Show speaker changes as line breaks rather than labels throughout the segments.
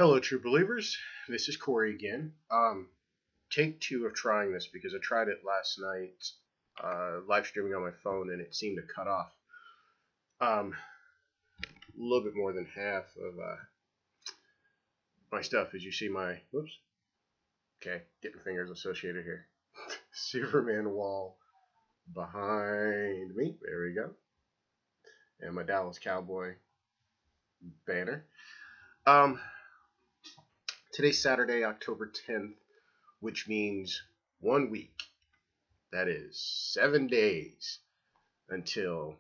Hello, true believers. This is Corey again. Take two of trying this because I tried it last night, live streaming on my phone, and it seemed to cut off. A little bit more than half of my stuff, as you see my whoops. Okay, getting fingers associated here. Superman wall behind me. There we go. And my Dallas Cowboy banner. Today's Saturday, October 10th, which means 1 week. That is 7 days until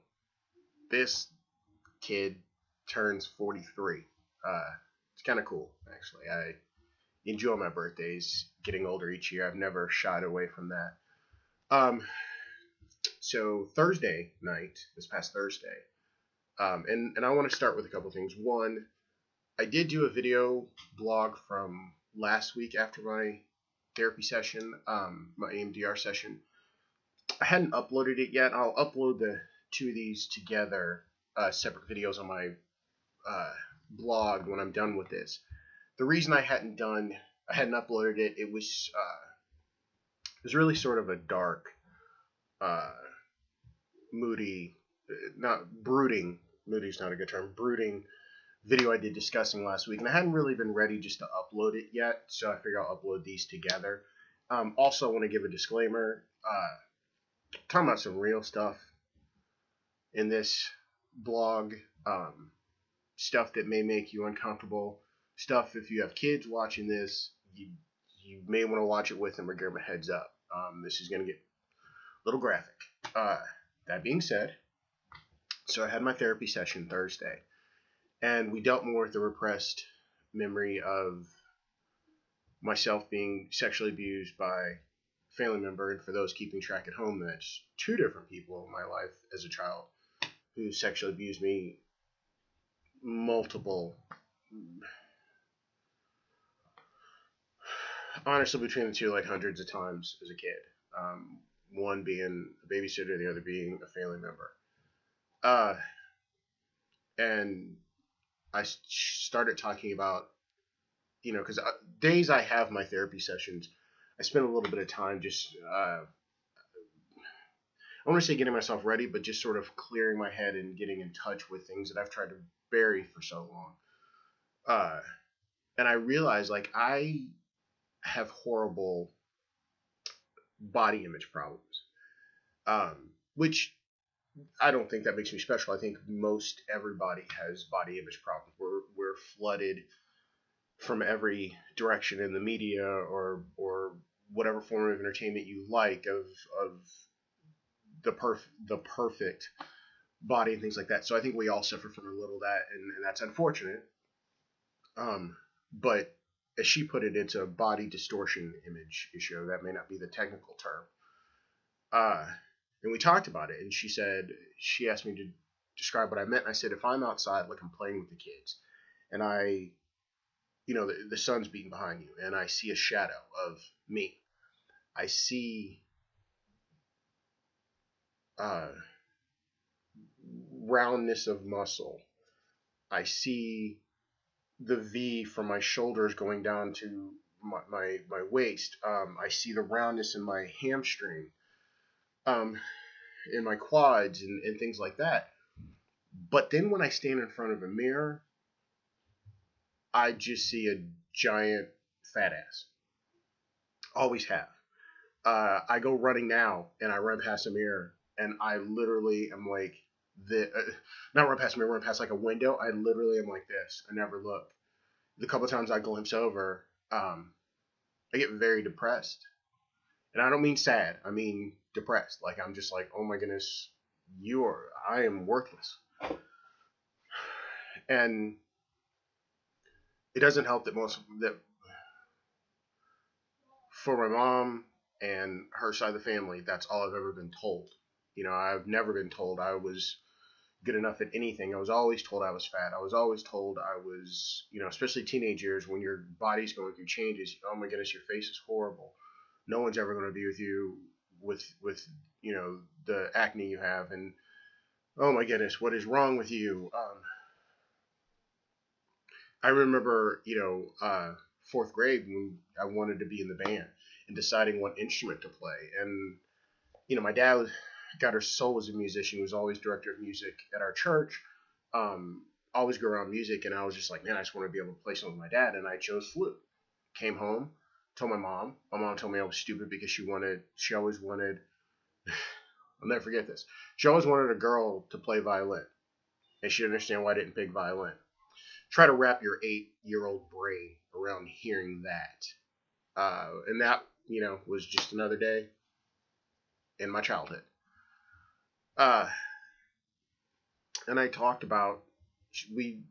this kid turns 43. It's kind of cool, actually. I enjoy my birthdays, getting older each year. I've never shied away from that. So Thursday night, this past Thursday, and I want to start with a couple things. One, I did do a video blog from last week after my therapy session, my EMDR session. I hadn't uploaded it yet. I'll upload the two of these together, separate videos on my blog when I'm done with this. The reason I hadn't uploaded it, it was really sort of a dark, moody, not brooding. Moody's not a good term. Brooding video I did discussing last week, and I hadn't really been ready just to upload it yet, so I figured I'll upload these together. Also, I want to give a disclaimer. Talking about some real stuff in this blog, stuff that may make you uncomfortable, stuff if you have kids watching this, you may want to watch it with them or give them a heads up. This is going to get a little graphic. That being said, so I had my therapy session Thursday, and we dealt more with the repressed memory of myself being sexually abused by a family member, and for those keeping track at home, that's two different people in my life as a child who sexually abused me multiple, honestly between the two, like hundreds of times as a kid. One being a babysitter, the other being a family member. And I started talking about, because days I have my therapy sessions, I spend a little bit of time just, I want to say getting myself ready, but just sort of clearing my head and getting in touch with things that I've tried to bury for so long. And I realized, like, I have horrible body image problems, which I don't think that makes me special. I think most everybody has body image problems. We're flooded from every direction in the media or whatever form of entertainment you like of the perfect body and things like that. So I think we all suffer from a little of that, and that's unfortunate. But as she put it, it's a body distortion image issue. That may not be the technical term. And we talked about it, and she asked me to describe what I meant. And I said, if I'm outside, like I'm playing with the kids, and the sun's beating behind you, and I see a shadow of me, I see roundness of muscle. I see the V from my shoulders going down to my waist. I see the roundness in my hamstring, in my quads and things like that. But then when I stand in front of a mirror, I just see a giant fat ass. Always have. I go running now, and I run past a mirror, and I literally am like, not run past a mirror, run past like a window. I literally am like this. I never look. The couple times I glimpse over, I get very depressed. And I don't mean sad. I mean depressed. Like, I'm just like, oh my goodness, I am worthless. And it doesn't help that for my mom and her side of the family, that's all I've ever been told. I've never been told I was good enough at anything. I was always told I was fat. I was always told I was, especially teenage years when your body's going through changes. Oh my goodness, your face is horrible. No one's ever going to be with you with the acne you have, and oh my goodness, what is wrong with you? I remember, fourth grade when I wanted to be in the band and deciding what instrument to play. And, my dad got her soul as a musician. He was always director of music at our church. Um, Always grew around music. And I was just like, man, I just want to be able to play something with my dad. And I chose flute. Came home, told my mom. My mom told me I was stupid because she always wanted, I'll never forget this. She always wanted a girl to play violin. And she didn't understand why I didn't pick violin. Try to wrap your 8-year-old brain around hearing that. And that, was just another day in my childhood. Uh, and I talked about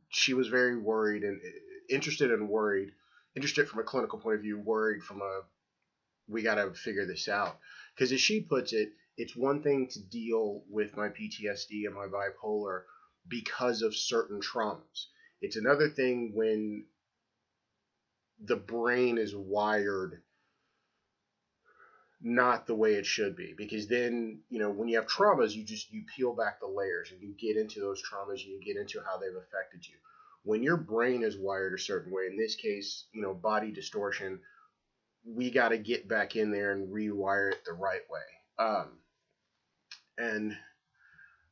she was very worried and interested and worried, interested from a clinical point of view, worried from a we got to figure this out. Because as she puts it, it's one thing to deal with my PTSD and my bipolar because of certain traumas. It's another thing when the brain is wired not the way it should be, because then when you have traumas, you peel back the layers and you get into those traumas and you get into how they've affected you. When your brain is wired a certain way, in this case body distortion, we got to get back in there and rewire it the right way. And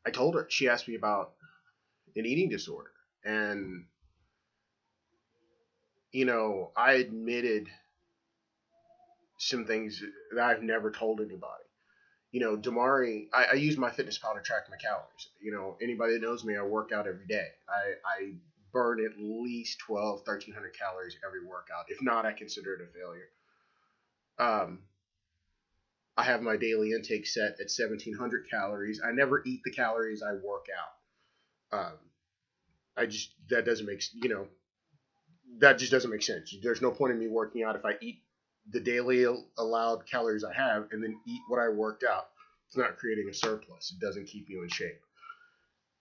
I told her, she asked me about an eating disorder, and I admitted some things that I've never told anybody. Damari, I use my fitness pal to track my calories. Anybody that knows me, I work out every day. I burn at least 1,300 calories every workout. If not, I consider it a failure. I have my daily intake set at 1,700 calories. I never eat the calories I work out. That doesn't make, that just doesn't make sense. There's no point in me working out if I eat the daily allowed calories I have and then eat what I worked out. It's not creating a surplus. It doesn't keep you in shape.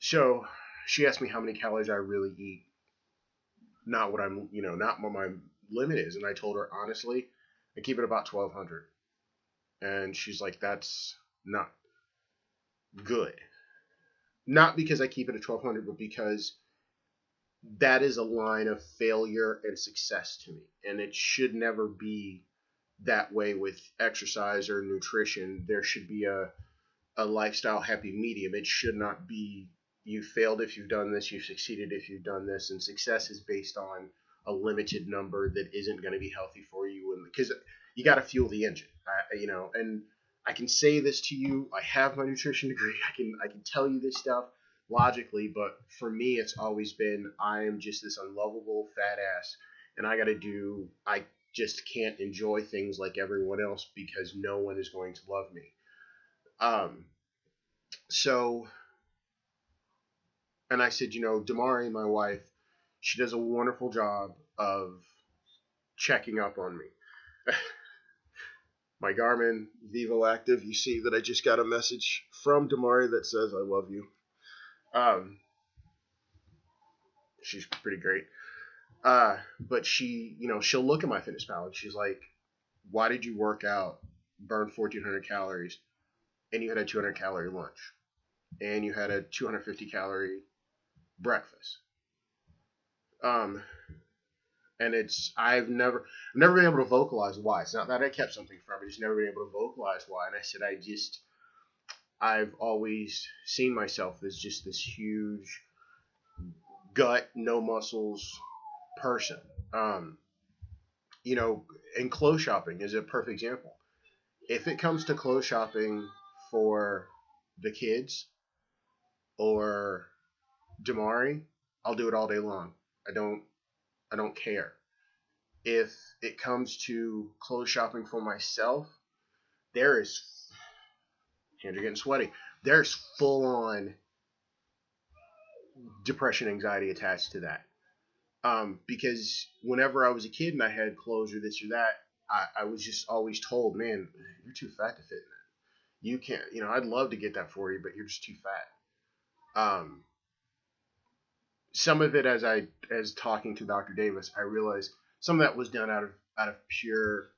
So she asked me how many calories I really eat, not what not what my limit is. And I told her, honestly, I keep it about 1,200. And she's like, that's not good. Not because I keep it at 1,200, but because that is a line of failure and success to me. And it should never be that way with exercise or nutrition. There should be a lifestyle happy medium. It should not be you failed if you've done this, you've succeeded if you've done this, and success is based on a limited number that isn't going to be healthy for you. And because you got to fuel the engine, and I can say this to you. I have my nutrition degree. I can tell you this stuff logically, but for me, it's always been I am just this unlovable fat ass, and I just can't enjoy things like everyone else because no one is going to love me. So, and I said, Damari, my wife, she does a wonderful job of checking up on me. My Garmin Vivo Active, you see that I just got a message from Damari that says I love you. She's pretty great. But she, she'll look at my fitness pal and she's like, why did you work out, burn 1,400 calories, and you had a 200 calorie lunch, and you had a 250 calorie breakfast? And I've never been able to vocalize why. It's not that I kept something from it, just never been able to vocalize why. And I said, I've always seen myself as just this huge gut, no muscles person. And clothes shopping is a perfect example. If it comes to clothes shopping for the kids or Damari, I'll do it all day long. I don't care. If it comes to clothes shopping for myself, hands are getting sweaty. There's full on depression, anxiety attached to that. Because whenever I was a kid and I had clothes or this or that, I was just always told, man, you're too fat to fit in that. You can't, I'd love to get that for you, but you're just too fat. Some of it, as talking to Dr. Davis, I realized some of that was done out of pure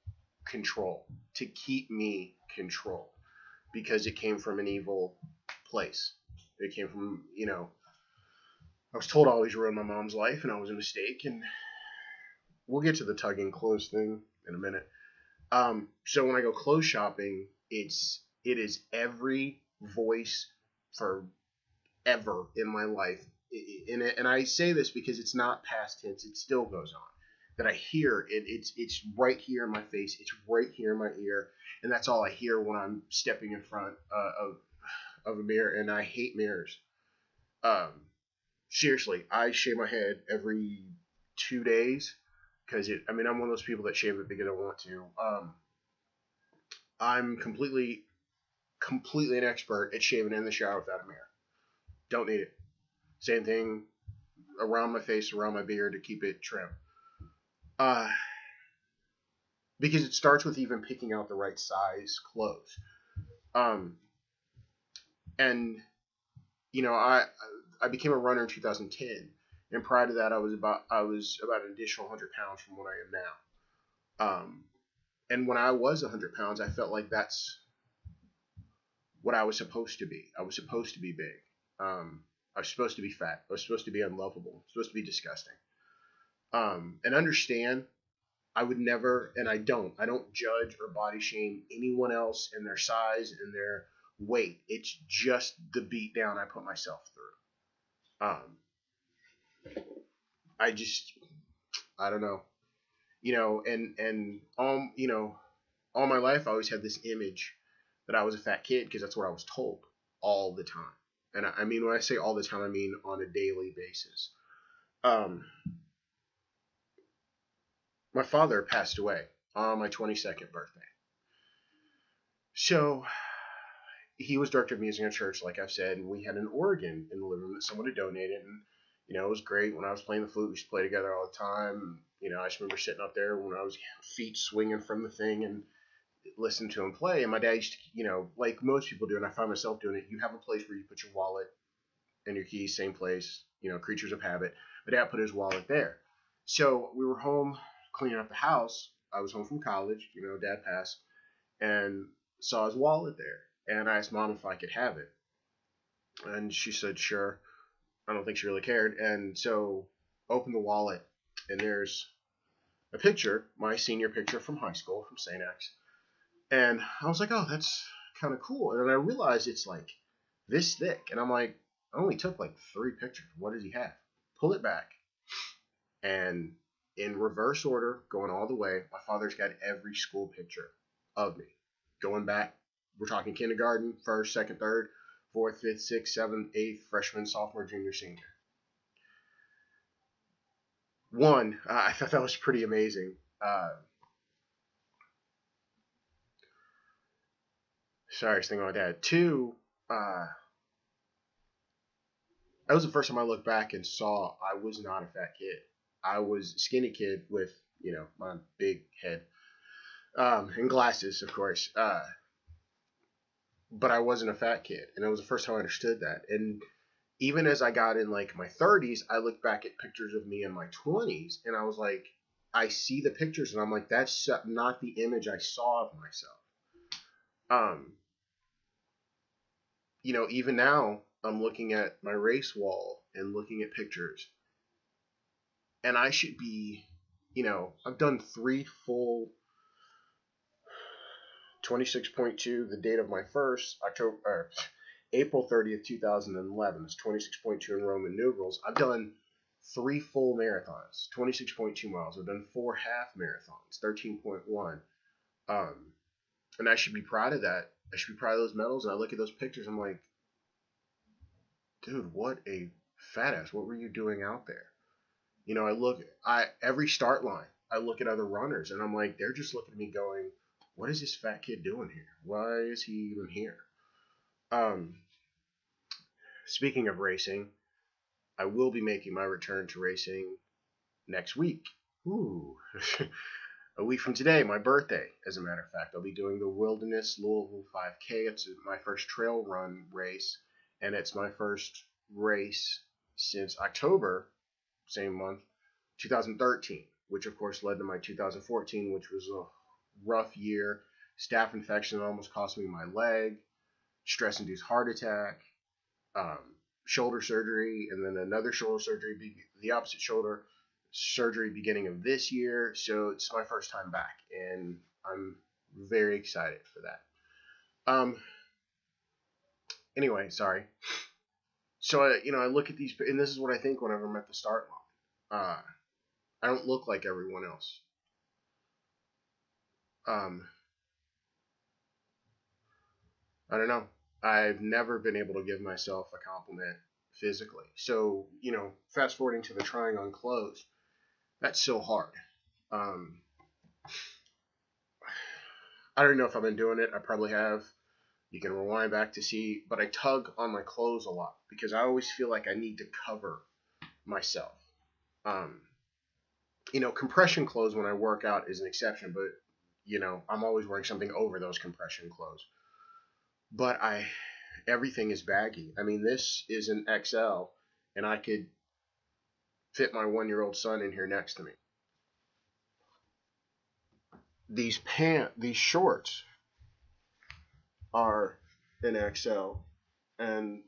control, to keep me controlled, because it came from an evil place. It came from, I was told I always ruined my mom's life, and I was a mistake. And we'll get to the tugging clothes thing in a minute. So when I go clothes shopping, it is every voice for ever in my life. And I say this because it's not past tense; it still goes on. That I hear it. It's right here in my face. It's right here in my ear, and that's all I hear when I'm stepping in front of a mirror. And I hate mirrors. Um, Seriously, I shave my head every 2 days because it. I mean, I'm one of those people that shave it because I want to. I'm completely an expert at shaving in the shower without a mirror. Don't need it. Same thing around my face, around my beard to keep it trim. Uh, because it starts with even picking out the right size clothes. Um, and you know, I became a runner in 2010, and prior to that, I was about an additional 100 pounds from what I am now. And when I was 100 pounds, I felt like that's what I was supposed to be. I was supposed to be big. I was supposed to be fat. I was supposed to be unlovable. I was supposed to be disgusting. And understand, I would never, and I don't. I don't judge or body shame anyone else and their size and their weight. It's just the beat down I put myself through. I just, I don't know, and all my life I always had this image that I was a fat kid because that's what I was told all the time. And I mean, when I say all the time, I mean on a daily basis. Um, my father passed away on my 22nd birthday. So he was director of music in a church, like I've said, and we had an organ in the living room that someone had donated. And, it was great. When I was playing the flute, we used to play together all the time. I just remember sitting up there when I was feet swinging from the thing and listening to him play. And my dad used to, like most people do, and I find myself doing it, you have a place where you put your wallet and your keys, same place, creatures of habit. My dad put his wallet there. So we were home cleaning up the house. I was home from college, dad passed, and saw his wallet there. And I asked mom if I could have it. And she said, sure. I don't think she really cared. And so opened the wallet, and there's a picture, my senior picture from high school, from St. X. And I was like, oh, that's kind of cool. And then I realized it's like this thick. And I'm like, I only took like 3 pictures. What does he have? Pull it back. And in reverse order, going all the way, my father's got every school picture of me. Going back, we're talking kindergarten, first, second, third, fourth, fifth, sixth, seventh, eighth, freshman, sophomore, junior, senior. One, I thought that was pretty amazing. Sorry, I was thinking about that. Two, that was the first time I looked back and saw I was not a fat kid. I was a skinny kid with, my big head, and glasses, of course. But I wasn't a fat kid, and it was the first time I understood that. And even as I got in like my 30s, I looked back at pictures of me in my 20s, and I was like, I see the pictures, and I'm like, that's not the image I saw of myself. Um, even now, I'm looking at my race wall and looking at pictures, and I should be, I've done 3 full 26.2, the date of my first, April 30th, 2011. It's 26.2 in Roman numerals. I've done 3 full marathons, 26.2 miles. I've done 4 half marathons, 13.1. And I should be proud of that. I should be proud of those medals. And I look at those pictures, I'm like, dude, what a fat ass. What were you doing out there? Every start line, I look at other runners, and I'm like, they're just looking at me going, what is this fat kid doing here? Why is he even here? Speaking of racing, I will be making my return to racing next week. Ooh. A week from today, my birthday, as a matter of fact. I'll be doing the Wilderness Louisville 5K. It's my first trail run race, and it's my first race since October, same month, 2013, which of course led to my 2014, which was a rough year. Staph infection almost cost me my leg. Stress-induced heart attack. shoulder surgery, and then another shoulder surgery, the opposite shoulder surgery beginning of this year. So it's my first time back, and I'm very excited for that. Anyway, sorry. So I look at these, and this is what I think whenever I'm at the start line. I don't look like everyone else. I don't know. I've never been able to give myself a compliment physically. So, fast forwarding to the trying on clothes, that's so hard. I don't know if I've been doing it. I probably have. You can rewind back to see, but I tug on my clothes a lot because I always feel like I need to cover myself. Compression clothes when I work out is an exception, but I'm always wearing something over those compression clothes. But everything is baggy. I mean, this is an XL, and I could fit my 1-year-old son in here next to me. These shorts are an XL, and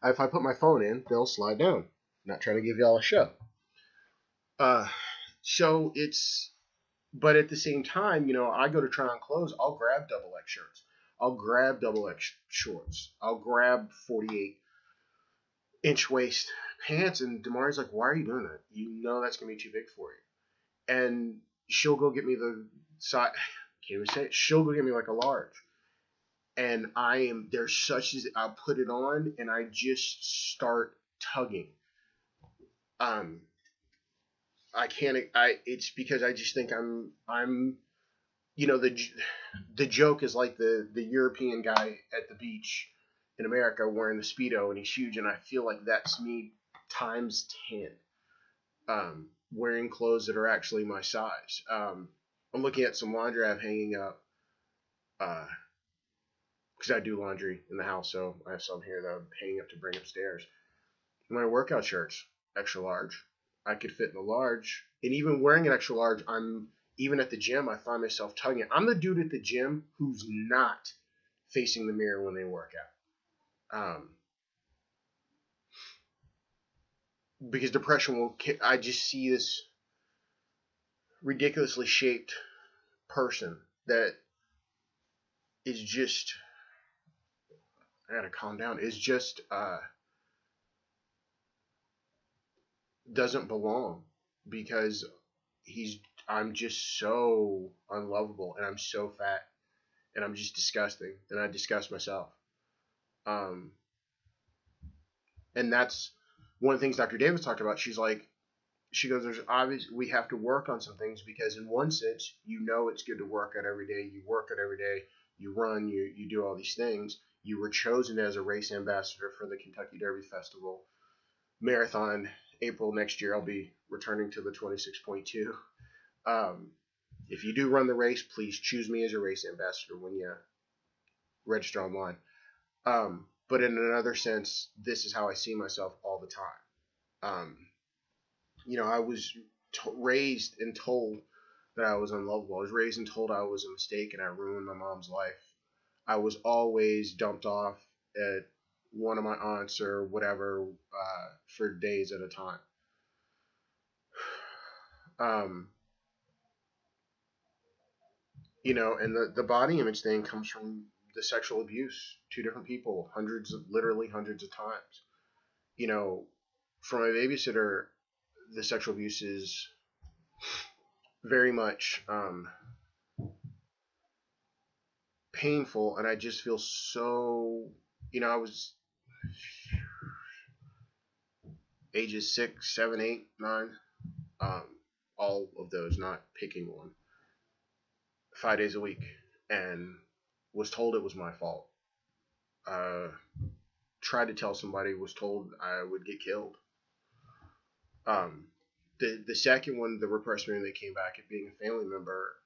if I put my phone in, they'll slide down. Not trying to give y'all a show. So it's, but at the same time, I go to try on clothes. I'll grab double X shirts. I'll grab double X shorts. I'll grab 48-inch waist pants. And Damari's like, "Why are you doing that? You know that's gonna be too big for you." And she'll go get me the size. Can't even say it. She'll go get me like a large. And there's such as I'll put it on and I just start tugging. It's because I just think I'm the joke is like the European guy at the beach in America wearing the Speedo and he's huge, and I feel like that's me times 10. Wearing clothes that are actually my size. I'm looking at some laundry I have hanging up, because I do laundry in the house, so I have some here that I'm hanging up to bring upstairs. My workout shirts, extra large. I could fit in a large, and even wearing an extra large, even at the gym, I find myself tugging. I'm the dude at the gym who's not facing the mirror when they work out. Because depression I just see this ridiculously shaped person that is just, I gotta calm down, is just, doesn't belong because I'm just so unlovable and I'm so fat and I'm just disgusting and I disgust myself. And that's one of the things Dr. Davis talked about. She goes, there's obvious, we have to work on some things because in one sense, it's good to work out every day. You work out every day, you run, you do all these things. You were chosen as a race ambassador for the Kentucky Derby Festival Marathon. April next year, I'll be returning to the 26.2. If you do run the race, please choose me as your race ambassador when you register online. But in another sense, this is how I see myself all the time. I was raised and told that I was unlovable. I was raised and told I was a mistake and I ruined my mom's life. I was always dumped off at one of my aunts or whatever for days at a time. And the body image thing comes from the sexual abuse. 2 different people, literally hundreds of times. From my babysitter, the sexual abuse is very much painful, and I just feel so, I was ages 6, 7, 8, 9, all of those, not picking one, 5 days a week, and was told it was my fault. Tried to tell somebody, was told I would get killed. The second one, the repressed memory that came back at being a family member,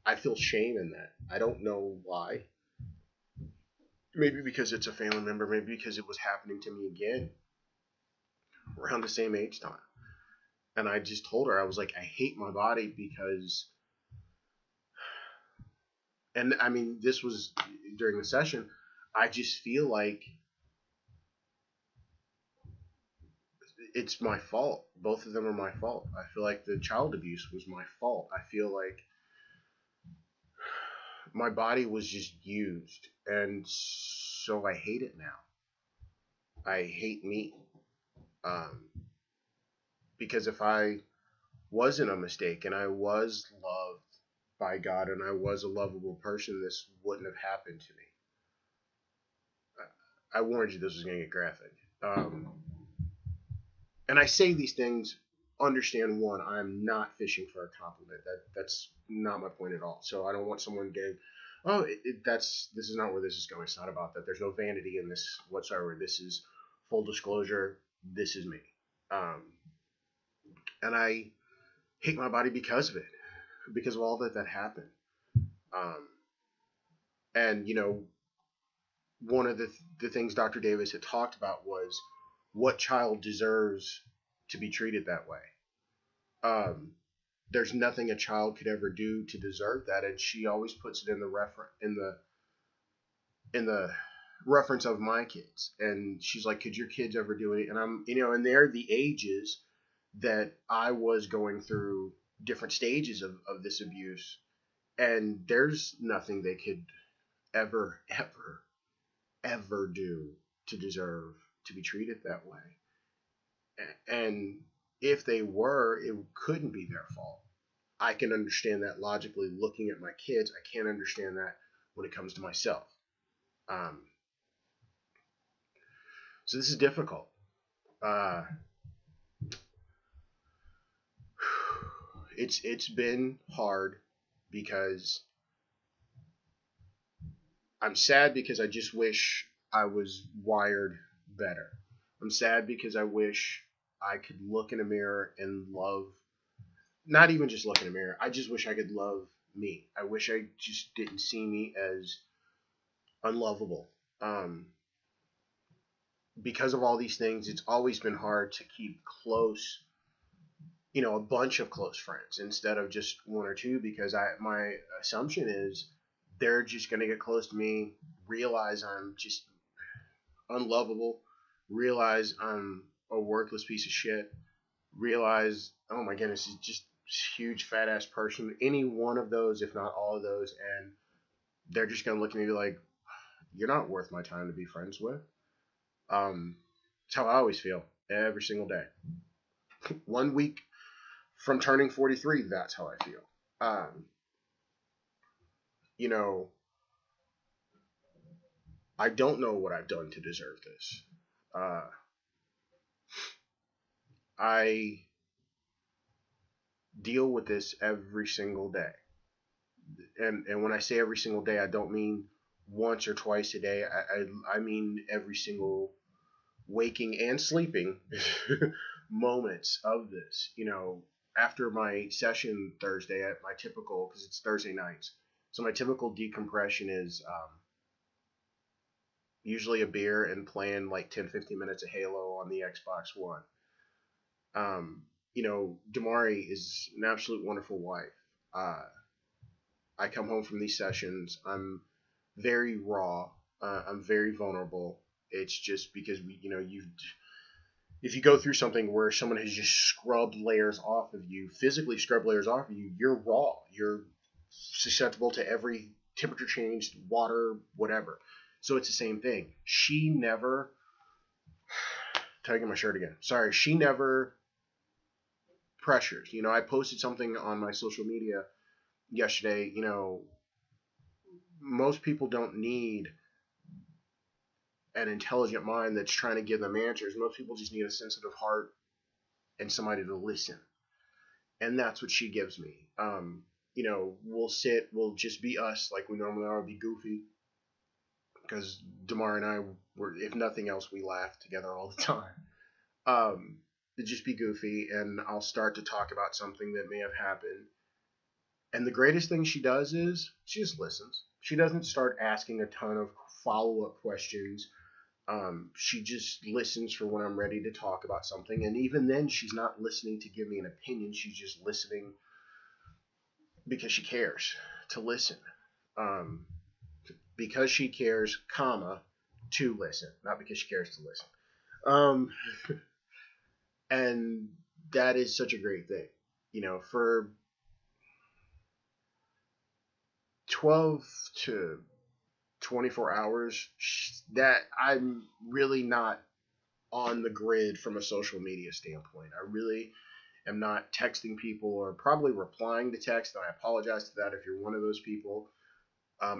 I feel shame in that. I don't know why. Maybe because it's a family member, maybe because it was happening to me again around the same age time. And I just told her, I was like, I hate my body because And I mean, this was during the session. I just feel like it's my fault. Both of them are my fault. I feel like the child abuse was my fault. I feel like my body was just used, and so I hate it now. I hate me, um, because if I wasn't a mistake and I was loved by God and I was a lovable person, this wouldn't have happened to me. I warned you this was going to get graphic. And I say these things. Understand, one, I'm not fishing for a compliment. That's not my point at all. So I don't want someone getting, oh, this is not where this is going. It's not about that. There's no vanity in this whatsoever. This is full disclosure. This is me, um, and I hate my body because of it, because of all that happened. Um, and one of the things Dr. Davis had talked about was what child deserves to be treated that way. Um, there's nothing a child could ever do to deserve that, and she always puts it in the reference of my kids. And she's like, could your kids ever do it? And I'm, and they're the ages that I was going through different stages of this abuse, and there's nothing they could ever do to deserve to be treated that way. And if they were, it couldn't be their fault. I can understand that logically looking at my kids. I can't understand that when it comes to myself. Um, so this is difficult. Uh, it's been hard because I'm sad because I just wish I was wired better. I'm sad because I wish I could look in a mirror and love, not even just look in a mirror. I just wish I could love me. I wish I just didn't see me as unlovable. Um, because of all these things, it's always been hard to keep close, a bunch of close friends instead of just one or two, because my assumption is they're just going to get close to me, realize I'm just unlovable, realize I'm a worthless piece of shit, realize, oh my goodness, he's just a huge fat ass person. Any one of those, if not all of those, and they're just gonna look at me like, you're not worth my time to be friends with. That's how I always feel every single day. 1 week from turning 43, that's how I feel. Um, you know, I don't know what I've done to deserve this. Uh, I deal with this every single day. And when I say every single day, I don't mean once or twice a day. I mean every single waking and sleeping moments of this. After my session Thursday at my typical, because it's Thursday nights, so my typical decompression is usually a beer and playing like 10-15 minutes of Halo on the Xbox One. Damari is an absolute wonderful wife. Uh, I come home from these sessions. I'm very raw. I'm very vulnerable. It's just because if you go through something where someone has just scrubbed layers off of you, physically scrubbed layers off of you, you're raw. You're susceptible to every temperature change, water, whatever. So it's the same thing. She never, tagging my shirt again. Sorry, she never pressures. I posted something on my social media yesterday. Most people don't need an intelligent mind that's trying to give them answers. Most people just need a sensitive heart and somebody to listen. And that's what she gives me. We'll just be us like we normally are, be goofy. Because Damar and I were, if nothing else, we laugh together all the time. Um, just be goofy, and I'll start to talk about something that may have happened. And the greatest thing she does is she just listens. She doesn't start asking a ton of follow-up questions. She just listens for when I'm ready to talk about something. And even then, she's not listening to give me an opinion. She's just listening because she cares to listen. um, because she cares, comma, to listen, not because she cares to listen. Um, and that is such a great thing. For 12 to 24 hours, that I'm really not on the grid from a social media standpoint. I really am not texting people or probably replying to text, and I apologize to that if you're one of those people.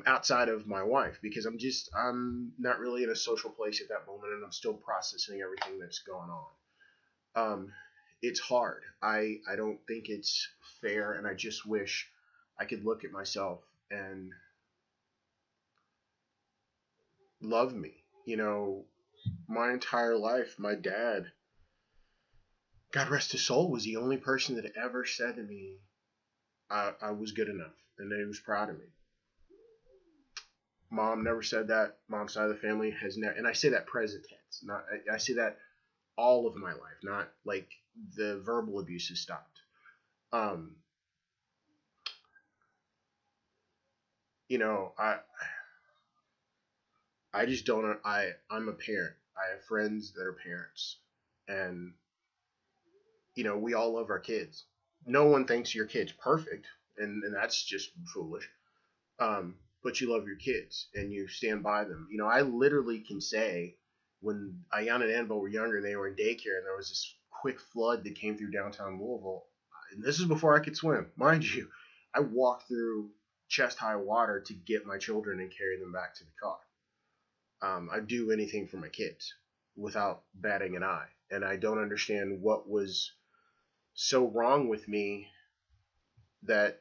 Outside of my wife, because I'm not really in a social place at that moment, and I'm still processing everything that's going on. It's hard. I don't think it's fair, and I just wish I could look at myself and love me. My entire life, my dad, God rest his soul, was the only person that ever said to me I was good enough and that he was proud of me. Mom never said that. Mom's side of the family has never, and I say that present tense. Not, I say that all of my life, not like the verbal abuse has stopped. Um, I just don't. I'm a parent. I have friends that are parents, and we all love our kids. No one thinks your kid's perfect, and that's just foolish. But you love your kids and you stand by them. I literally can say when Ayan and Annabelle were younger, they were in daycare, and there was this quick flood that came through downtown Louisville. And this is before I could swim, mind you. I walked through chest high water to get my children and carry them back to the car. I'd do anything for my kids without batting an eye. And I don't understand what was so wrong with me that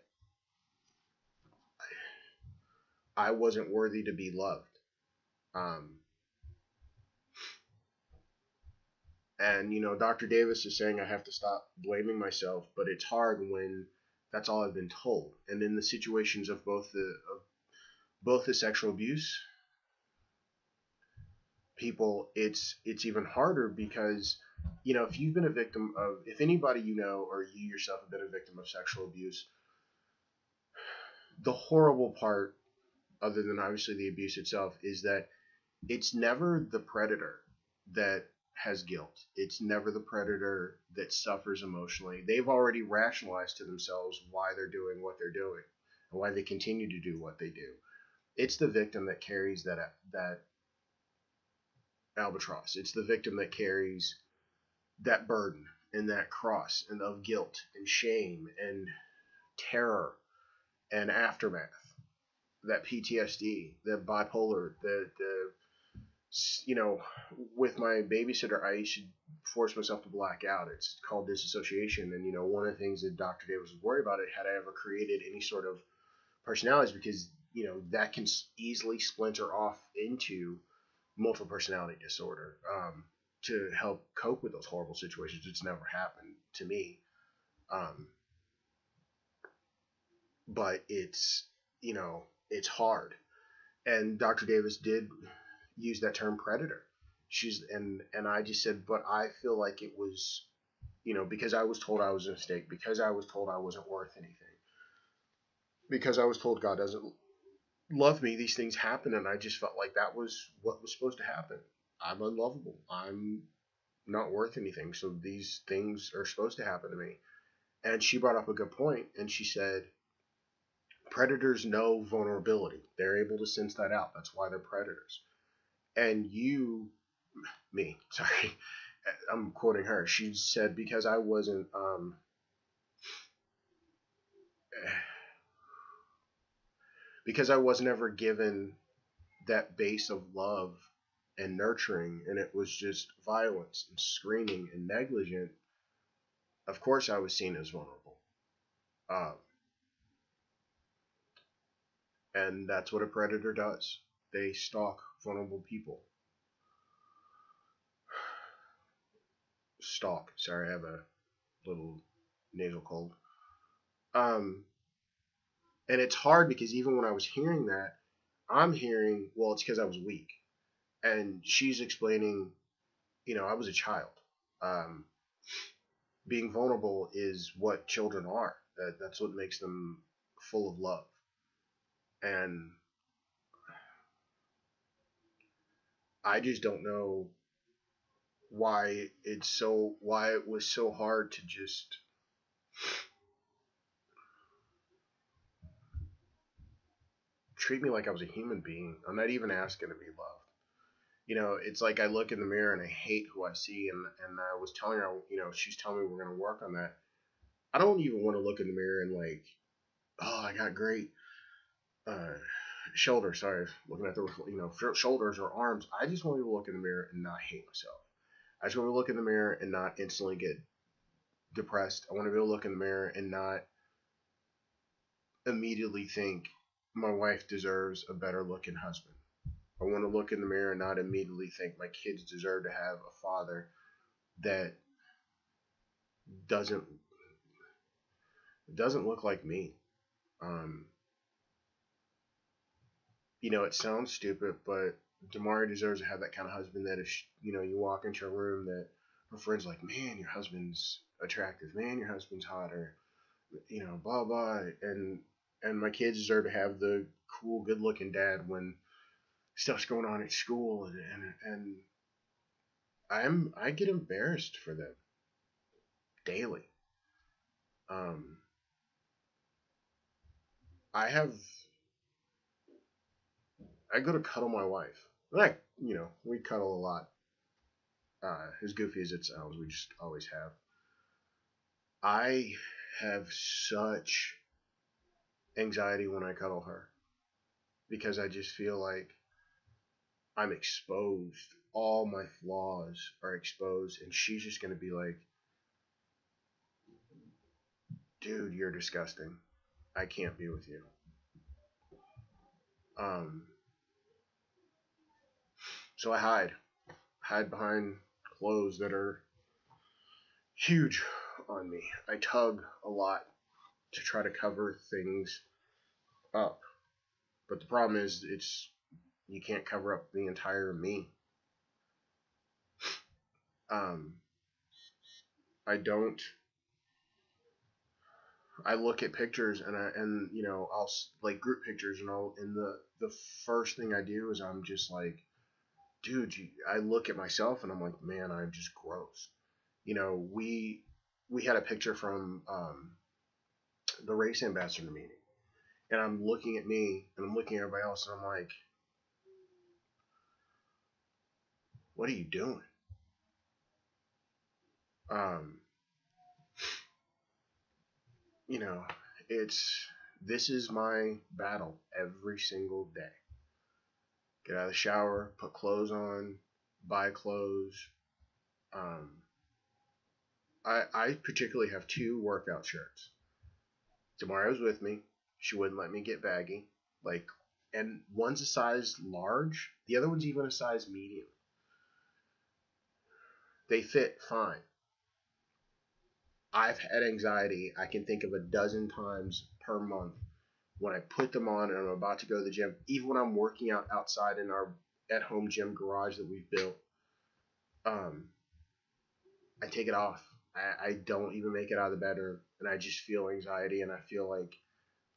I wasn't worthy to be loved. Um, and Dr. Davis is saying I have to stop blaming myself, but it's hard when that's all I've been told. And in the situations of both the sexual abuse people, it's even harder because if you've been a victim of, if anybody or you yourself have been a victim of sexual abuse, the horrible part, other than obviously the abuse itself, is that it's never the predator that has guilt. It's never the predator that suffers emotionally. They've already rationalized to themselves why they're doing what they're doing and why they continue to do what they do. It's the victim that carries that albatross. It's the victim that carries that burden and that cross and of guilt and shame and terror and aftermath, that PTSD, the bipolar, the with my babysitter, I should force myself to black out. It's called disassociation. And, one of the things that Dr. Davis was worried about it, had I ever created any sort of personalities, because, that can easily splinter off into multiple personality disorder, to help cope with those horrible situations. It's never happened to me. Um, but it's hard. And Dr. Davis did use that term predator. And I just said, but I feel like it was, because I was told I was a mistake, because I was told I wasn't worth anything, because I was told God doesn't love me, these things happen, and I just felt like that was what was supposed to happen. I'm unlovable. I'm not worth anything, so these things are supposed to happen to me. And she brought up a good point, and she said, predators know vulnerability. They're able to sense that out. That's why they're predators. And sorry, I'm quoting her. She said, because I wasn't, because I was never given that base of love and nurturing, and it was just violence and screaming and negligent, of course I was seen as vulnerable. Um, and that's what a predator does. They stalk vulnerable people. Stalk. Sorry, I have a little nasal cold. Um, and it's hard because even when I was hearing that, I'm hearing, well, it's because I was weak. And she's explaining, I was a child. Um, Being vulnerable is what children are. That's what makes them full of love. And I just don't know why it was so hard to just treat me like I was a human being. I'm not even asking to be loved. It's like I look in the mirror and I hate who I see, and I was telling her, she's telling me we're gonna work on that. I don't even want to look in the mirror and like, oh, I got great uh, shoulders. Sorry, looking at the shoulders or arms. I just want to look in the mirror and not hate myself. I just want to look in the mirror and not instantly get depressed. I want to be able to look in the mirror and not immediately think my wife deserves a better looking husband. I want to look in the mirror and not immediately think my kids deserve to have a father that doesn't doesn't look like me. Um, it sounds stupid, but Damari deserves to have that kind of husband that if you walk into a room that her friends like, man, your husband's attractive, man, your husband's hotter, blah blah, and my kids deserve to have the cool, good-looking dad when stuff's going on at school, and I get embarrassed for them daily. Um, I have I go to cuddle my wife. Like, we cuddle a lot. As goofy as it sounds, we just always have. I have such anxiety when I cuddle her because I just feel like I'm exposed. All my flaws are exposed, and she's just gonna be like, dude, you're disgusting. I can't be with you. Um, so I hide behind clothes that are huge on me. I tug a lot to try to cover things up. But the problem is you can't cover up the entire me. Um, I don't. I look at pictures and I'll like group pictures and the first thing I do is I'm just like, dude, I look at myself and I'm like, man, I'm just gross. We had a picture from the race ambassador meeting, and I'm looking at me and I'm looking at everybody else and I'm like, what are you doing? Um, you know, it's this is my battle every single day. Get out of the shower, put clothes on, buy clothes. Um, I particularly have two workout shirts. Tomorrow's with me. She wouldn't let me get baggy. Like, and one's a size large, the other one's even a size medium. They fit fine. I've had anxiety. I can think of a dozen times per month when I put them on and I'm about to go to the gym, even when I'm working out outside in our at-home gym garage that we've built, um, I take it off. I don't even make it out of the bed, and I just feel anxiety, and I feel like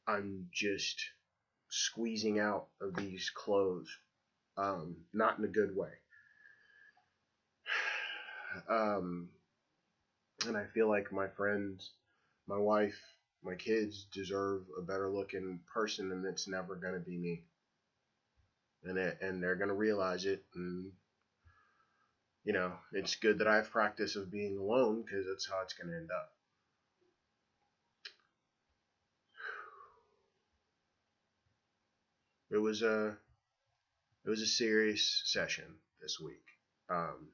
I'm just squeezing out of these clothes, not in a good way. Um, and I feel like my friends, my wife, my kids deserve a better looking person, and it's never gonna be me. And they're gonna realize it, and it's good that I have practice of being alone because that's how it's gonna end up. It was a serious session this week. Um,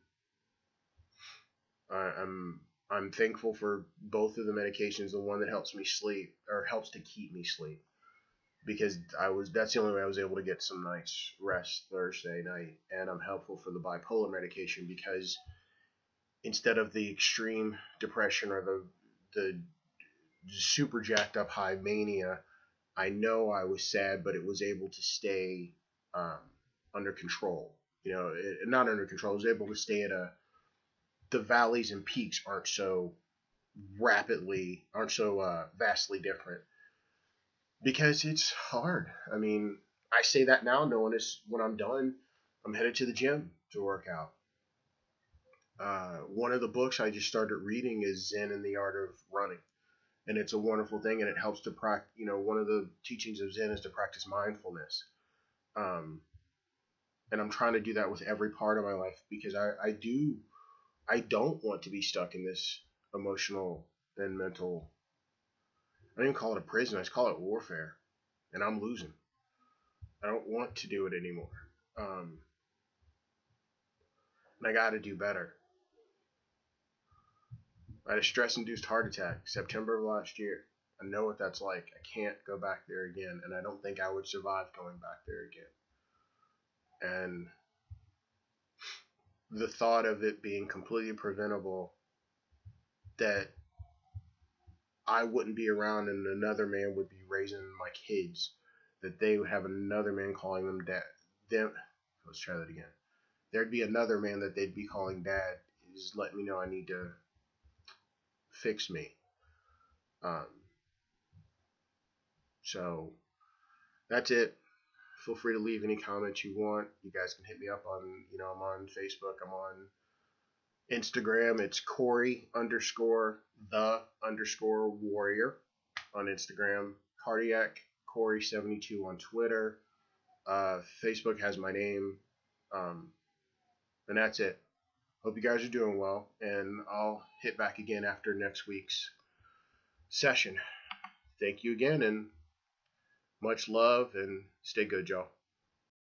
I'm thankful for both of the medications. The one that helps me sleep or helps to keep me sleep, because that's the only way I was able to get some nights rest Thursday night, and I'm helpful for the bipolar medication because instead of the extreme depression or the super jacked up high mania, I know I was sad, but it was able to stay um, under control. Not under control. I was able to stay at the valleys and peaks aren't so vastly different. because it's hard. I mean, I say that now, knowing it's when I'm done, I'm headed to the gym to work out. One of the books I just started reading is Zen and the Art of Running, and it's a wonderful thing, and it helps to practice. One of the teachings of Zen is to practice mindfulness, um, and I'm trying to do that with every part of my life because I don't want to be stuck in this emotional and mental. I don't even call it a prison. I just call it warfare, and I'm losing. I don't want to do it anymore. Um, and I got to do better. I had a stress-induced heart attack September of last year. I know what that's like. I can't go back there again, and I don't think I would survive going back there again. And the thought of it being completely preventable, that I wouldn't be around and another man would be raising my kids, that they would have another man calling them dad. Let's try that again. There'd be another man that they'd be calling dad, is letting me know I need to fix me. Um, so that's it. Feel free to leave any comments you want. You guys can hit me up on, I'm on Facebook. I'm on Instagram. It's Corey _the_ warrior on Instagram. Cardiac Corey 72 on Twitter. Facebook has my name. And that's it. Hope you guys are doing well, and I'll hit back again after next week's session. Thank you again, and much love, and stay good, y'all.